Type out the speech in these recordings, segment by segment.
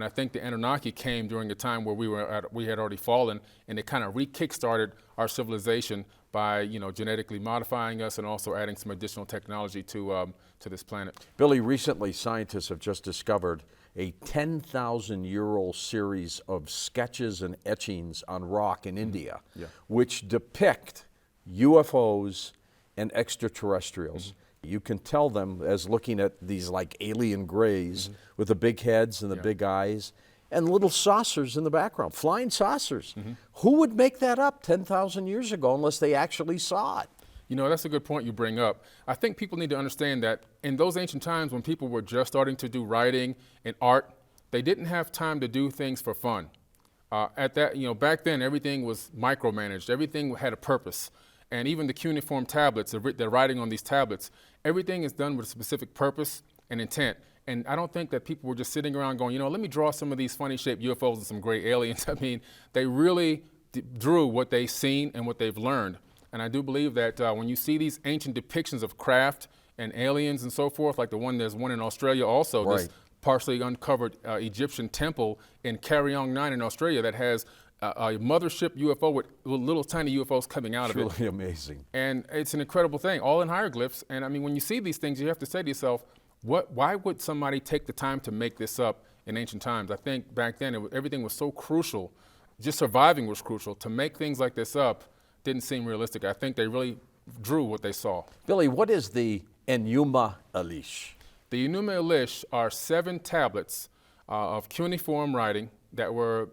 And I think the Anunnaki came during a time where we had already fallen, and it kind of re-kickstarted our civilization by genetically modifying us and also adding some additional technology to this planet. Billy, recently scientists have just discovered a 10,000-year-old series of sketches and etchings on rock in India, which depict UFOs and extraterrestrials. You can tell them as looking at these like alien grays with the big heads and the big eyes and little saucers in the background, flying saucers. Who would make that up 10,000 years ago unless they actually saw it? That's a good point you bring up. I think people need to understand that in those ancient times when people were just starting to do writing and art, they didn't have time to do things for fun. Back then everything was micromanaged, everything had a purpose. And even the cuneiform tablets, the writing on these tablets, everything is done with a specific purpose and intent. And I don't think that people were just sitting around going, let me draw some of these funny shaped UFOs and some gray aliens. I mean, they really drew what they've seen and what they've learned. And I do believe that when you see these ancient depictions of craft and aliens and so forth, like there's one in Australia also, this partially uncovered Egyptian temple in Carryong 9 in Australia that has a mothership UFO with little tiny UFOs coming out of it. It's really amazing. And it's an incredible thing, all in hieroglyphs. And I mean, when you see these things, you have to say to yourself, why would somebody take the time to make this up in ancient times? I think back then everything was so crucial, just surviving was crucial. To make things like this up didn't seem realistic. I think they really drew what they saw. Billy, what is the Enuma Elish? The Enuma Elish are 7 tablets of cuneiform writing that were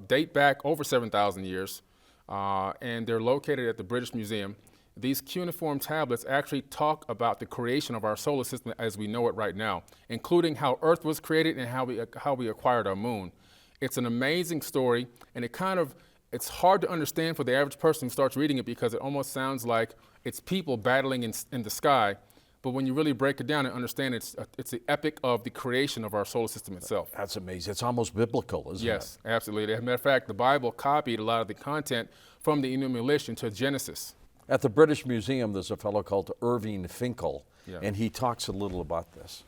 date back over 7,000 years, and they're located at the British Museum. These cuneiform tablets actually talk about the creation of our solar system as we know it right now, including how Earth was created and how we acquired our moon. It's an amazing story, and it's hard to understand for the average person who starts reading it because it almost sounds like it's people battling in the sky. But when you really break it down and understand it's the epic of the creation of our solar system itself. That's amazing. It's almost biblical, isn't it? Yes, absolutely. As a matter of fact, the Bible copied a lot of the content from the Enuma Elish into Genesis. At the British Museum, there's a fellow called Irving Finkel, and he talks a little about this.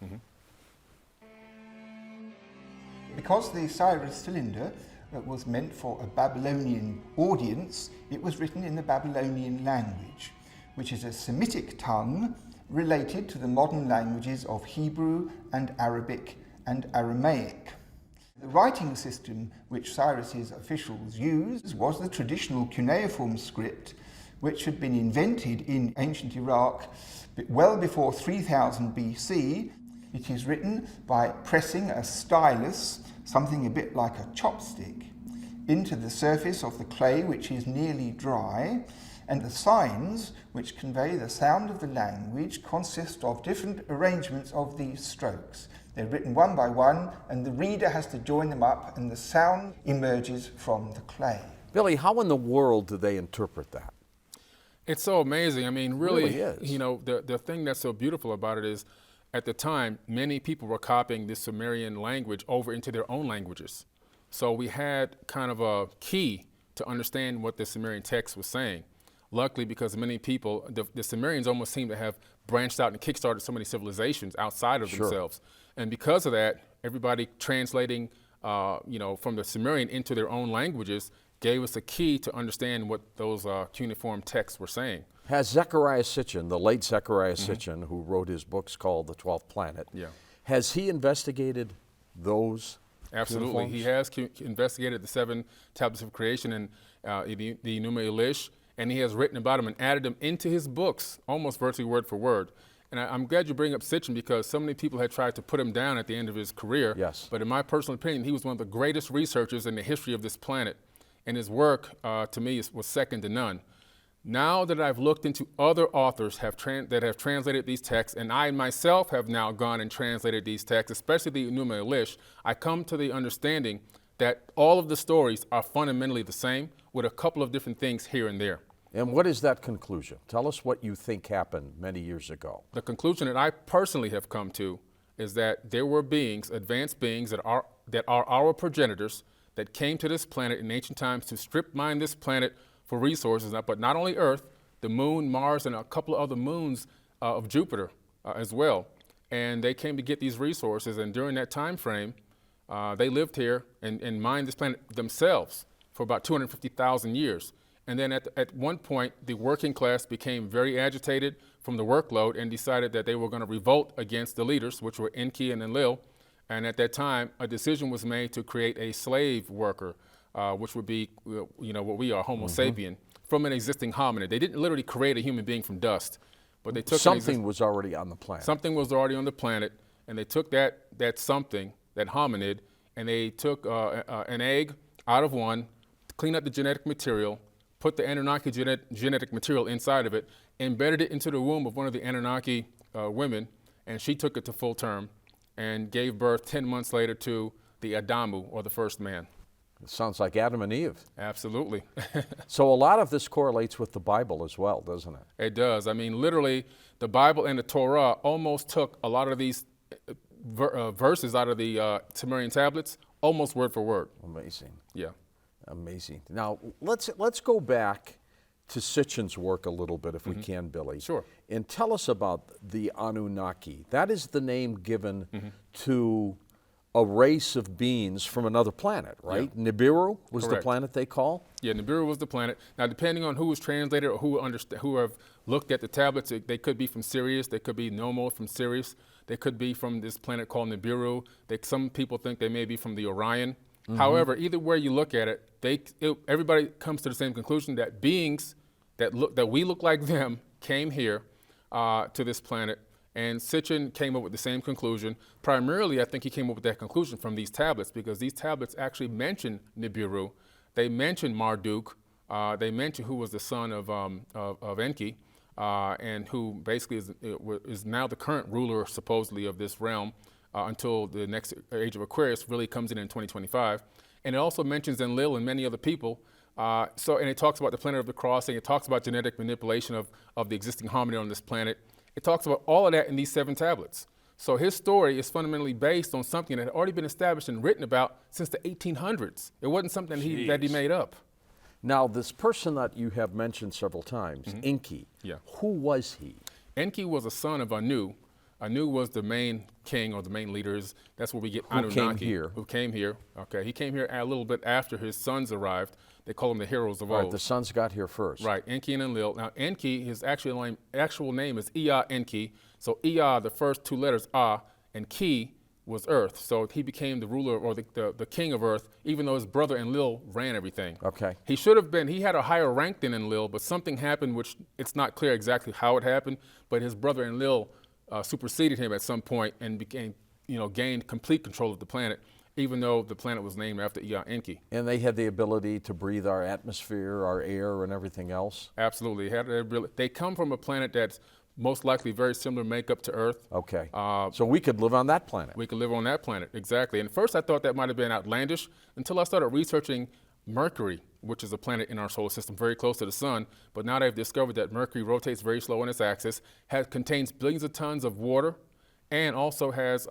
Because the Cyrus cylinder was meant for a Babylonian audience, it was written in the Babylonian language, which is a Semitic tongue related to the modern languages of Hebrew and Arabic and Aramaic. The writing system which Cyrus's officials used was the traditional cuneiform script, which had been invented in ancient Iraq well before 3000 BC. It is written by pressing a stylus, something a bit like a chopstick, into the surface of the clay, which is nearly dry, and the signs which convey the sound of the language consist of different arrangements of these strokes. They're written one by one, and the reader has to join them up, and the sound emerges from the clay. Billy, how in the world do they interpret that? It's so amazing. I mean, really, is. The thing that's so beautiful about it is, at the time, many people were copying this Sumerian language over into their own languages. So we had kind of a key to understand what the Sumerian text was saying. Luckily, because many people, the Sumerians almost seem to have branched out and kickstarted so many civilizations outside of themselves. And because of that, everybody translating, from the Sumerian into their own languages gave us a key to understand what those cuneiform texts were saying. Has Zecharia Sitchin, the late Zecharia Sitchin, who wrote his books called The 12th Planet, has he investigated those? Absolutely. He has investigated the 7 tablets of creation and the Enuma Elish, and he has written about them and added them into his books, almost virtually word for word. And I'm glad you bring up Sitchin because so many people had tried to put him down at the end of his career. Yes. But in my personal opinion, he was one of the greatest researchers in the history of this planet. And his work, to me, was second to none. Now that I've looked into other authors that have translated these texts, and I myself have now gone and translated these texts, especially the Enuma Elish, I come to the understanding that all of the stories are fundamentally the same with a couple of different things here and there. And what is that conclusion? Tell us what you think happened many years ago. The conclusion that I personally have come to is that there were beings, advanced beings that are our progenitors, that came to this planet in ancient times to strip mine this planet for resources, but not only Earth, the moon, Mars, and a couple of other moons of Jupiter as well. And they came to get these resources, and during that time frame, They lived here and mined this planet themselves for about 250,000 years. And then at one point, the working class became very agitated from the workload and decided that they were going to revolt against the leaders, which were Enki and Enlil. And at that time, a decision was made to create a slave worker, which would be, what we are, Homo sapien, from an existing hominid. They didn't literally create a human being from dust, but they took something was already on the planet. Something was already on the planet, and they took that something, that hominid, and they took an egg out of one, cleaned up the genetic material, put the Anunnaki genetic material inside of it, embedded it into the womb of one of the Anunnaki women, and she took it to full term and gave birth 10 months later to the Adamu, or the first man. It sounds like Adam and Eve. Absolutely. So a lot of this correlates with the Bible as well, doesn't it? It does. I mean, literally, the Bible and the Torah almost took a lot of these verses out of the Sumerian tablets, almost word for word. Amazing. Yeah. Amazing. Now, let's go back to Sitchin's work a little bit, if we can, Billy. Sure. And tell us about the Anunnaki. That is the name given to a race of beings from another planet, right? Yeah. Nibiru was Correct. The planet they call? Yeah, Nibiru was the planet. Now, depending on who was translated or who have looked at the tablets, they could be from Sirius, they could be Nomos from Sirius, they could be from this planet called Nibiru. Some people think they may be from the Orion. However, either way you look at it, everybody comes to the same conclusion that beings that we look like them came here to this planet, and Sitchin came up with the same conclusion. Primarily, I think he came up with that conclusion from these tablets, because these tablets actually mention Nibiru. They mention Marduk. They mention who was the son of Enki, and who basically is now the current ruler, supposedly, of this realm. Until the next age of Aquarius really comes in 2025. And it also mentions Enlil and many other people. And it talks about the planet of the crossing. It talks about genetic manipulation of the existing hominid on this planet. It talks about all of that in these 7 tablets. So his story is fundamentally based on something that had already been established and written about since the 1800s. It wasn't something that he made up. Now, this person that you have mentioned several times, Enki, who was he? Enki was a son of Anu. Anu was the main king, or the main leaders. That's where we get Anunnaki. Who came here. Okay, he came here a little bit after his sons arrived. They call them the heroes of old. Right, the sons got here first. Right, Enki and Enlil. Now, Enki, his actual name is Ea Enki. So Ea, the first 2 letters, A, and Ki was Earth. So he became the ruler, or the king of Earth, even though his brother Enlil ran everything. Okay. He had a higher rank than Enlil, but something happened, which it's not clear exactly how it happened, but his brother Enlil superseded him at some point and gained complete control of the planet, even though the planet was named after Ea Enki. And they had the ability to breathe our atmosphere, our air, and everything else? Absolutely. They come from a planet that's most likely very similar makeup to Earth. Okay. So we could live on that planet. We could live on that planet, exactly. And first I thought that might have been outlandish until I started researching Mercury, which is a planet in our solar system very close to the sun. But now they've discovered that Mercury rotates very slow on its axis, contains billions of tons of water, and also has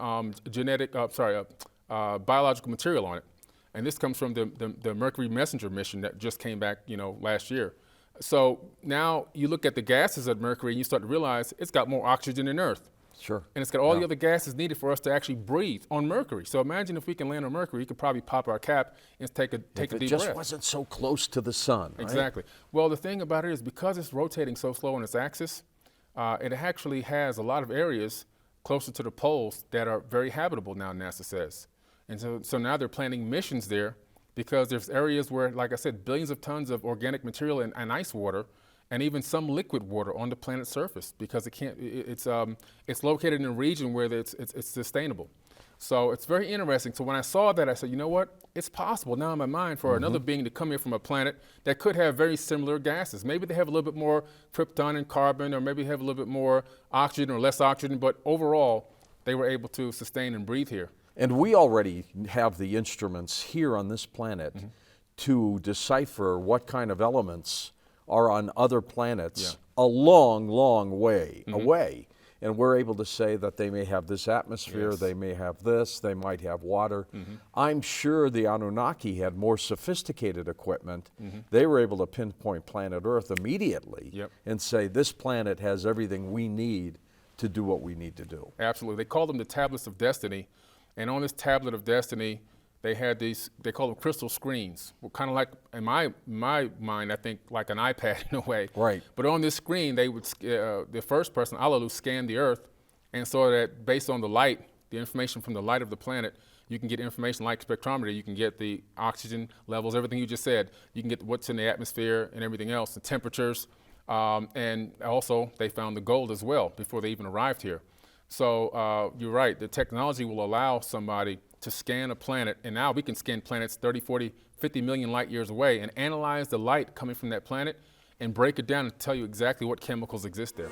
biological material on it. And this comes from the Mercury Messenger mission that just came back, last year. So now you look at the gases of Mercury and you start to realize it's got more oxygen than Earth. Sure. And it's got all the other gases needed for us to actually breathe on Mercury. So imagine if we can land on Mercury, you could probably pop our cap and take a deep breath. If it just wasn't so close to the sun, right? Exactly. Well, the thing about it is, because it's rotating so slow on its axis, it actually has a lot of areas closer to the poles that are very habitable now, NASA says. And so now they're planning missions there, because there's areas where, like I said, billions of tons of organic material and ice water, and even some liquid water on the planet's surface, because it's located in a region where it's sustainable. So it's very interesting. So when I saw that, I said, you know what? It's possible now in my mind for another being to come here from a planet that could have very similar gases. Maybe they have a little bit more krypton and carbon, or maybe have a little bit more oxygen or less oxygen, but overall, they were able to sustain and breathe here. And we already have the instruments here on this planet to decipher what kind of elements are on other planets a long, long way away. And we're able to say that they may have this atmosphere, they may have this, they might have water. I'm sure the Anunnaki had more sophisticated equipment. They were able to pinpoint planet Earth immediately and say, this planet has everything we need to do what we need to do. Absolutely. They call them the tablets of destiny. And on this tablet of destiny, they had these, they call them crystal screens. Well, kind of like, in my mind, I think like an iPad in a way. Right. But on this screen, they would, the first person, Alalu, scanned the Earth, and so that based on the light, the information from the light of the planet, you can get information like spectrometry. You can get the oxygen levels, everything you just said. You can get what's in the atmosphere and everything else, the temperatures. And also, they found the gold as well before they even arrived here. So you're right, the technology will allow somebody to scan a planet, and now we can scan planets 30, 40, 50 million light years away and analyze the light coming from that planet and break it down and tell you exactly what chemicals exist there.